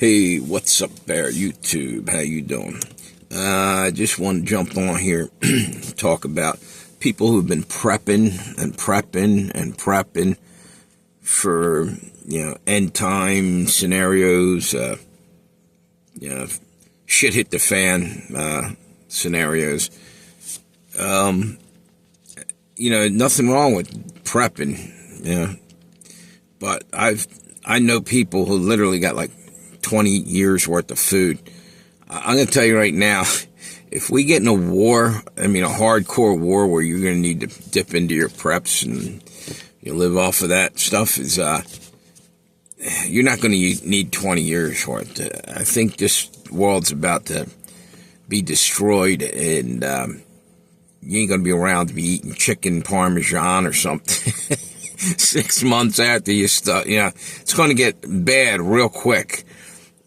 Hey, what's up there, YouTube? How you doing? I just want to jump on here talk about people who've been prepping for, end time scenarios, shit hit the fan scenarios. Nothing wrong with prepping, but I know people who literally got like 20 years worth of food. I'm going to tell you right now, if we get in a war, a hardcore war where you're going to need to dip into your preps and you live off of that stuff, you're not going to need 20 years worth. I think this world's about to be destroyed, and you ain't going to be around to be eating chicken parmesan or something 6 months after you start. It's going to get bad real quick.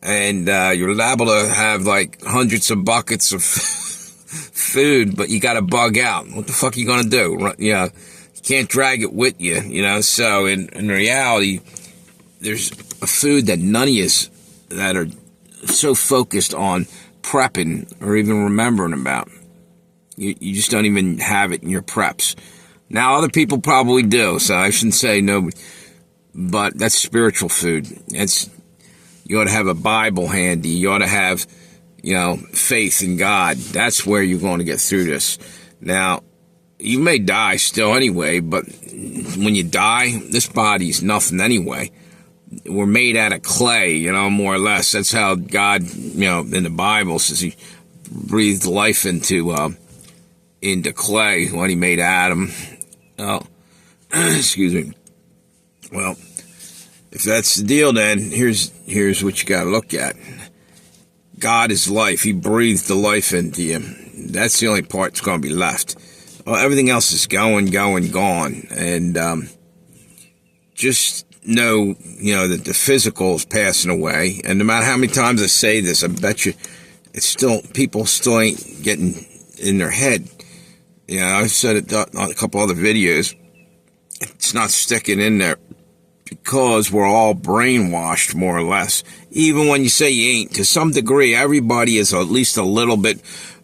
And you're liable to have like hundreds of buckets of food, but you got to bug out. What the fuck are you going to do? You can't drag it with you, So in reality, there's a food that none of us that are so focused on prepping or even remembering about. You just don't even have it in your preps. Now, other people probably do, so I shouldn't say no, but that's spiritual food. You ought to have a Bible handy. You ought to have, faith in God. That's where you're going to get through this. Now, you may die still anyway, but when you die, this body's nothing anyway. We're made out of clay, more or less. That's how God, in the Bible says he breathed life into clay when he made Adam. Oh, excuse me. Well, if that's the deal, then here's what you got to look at. God is life. He breathed the life into you. That's the only part that's going to be left. Well, everything else is gone. And just know, that the physical is passing away. And no matter how many times I say this, I bet you people still ain't getting in their head. I've said it on a couple other videos. It's not sticking in there. Because we're all brainwashed, more or less. Even when you say you ain't, to some degree, everybody is at least a little bit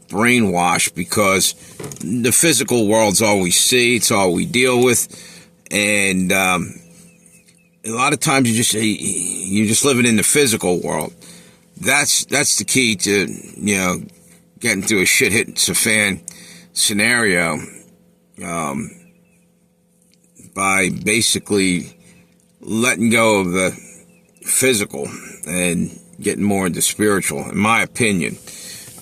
brainwashed, because the physical world's all we see, it's all we deal with, and a lot of times you're just living in the physical world. That's the key to getting through a shit hit the fan scenario, by basically letting go of the physical and getting more into spiritual, in my opinion.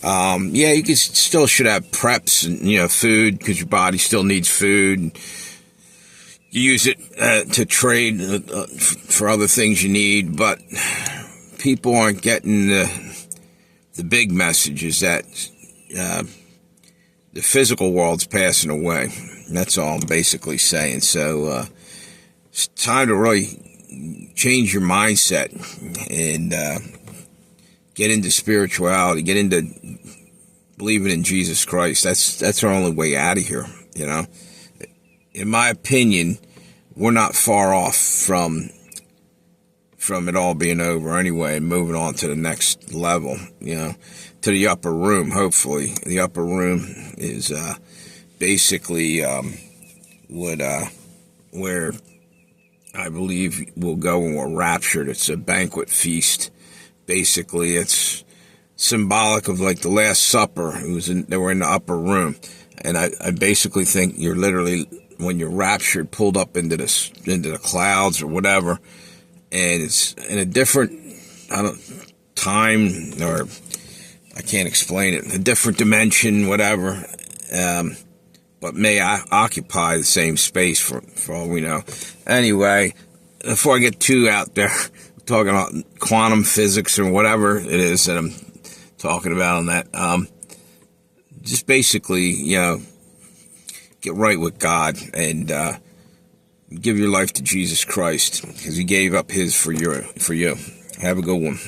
You still should have preps and, food, because your body still needs food. You use it to trade for other things you need, but people aren't getting the big message is that the physical world's passing away. That's all I'm basically saying. So, it's time to really change your mindset and get into spirituality, get into believing in Jesus Christ. That's our only way out of here, In my opinion, we're not far off from it all being over anyway, and moving on to the next level, to the upper room, hopefully. The upper room is basically where I believe we'll go when we're raptured. It's a banquet feast. Basically, it's symbolic of like the Last Supper. They were in the upper room. And I basically think you're literally, when you're raptured, pulled up into the clouds or whatever. And it's in a different time, or I can't explain it, a different dimension, whatever. But may I occupy the same space for all we know. Anyway, before I get too out there, talking about quantum physics or whatever it is that I'm talking about on that, just basically, get right with God and give your life to Jesus Christ, because he gave up his for you. Have a good one.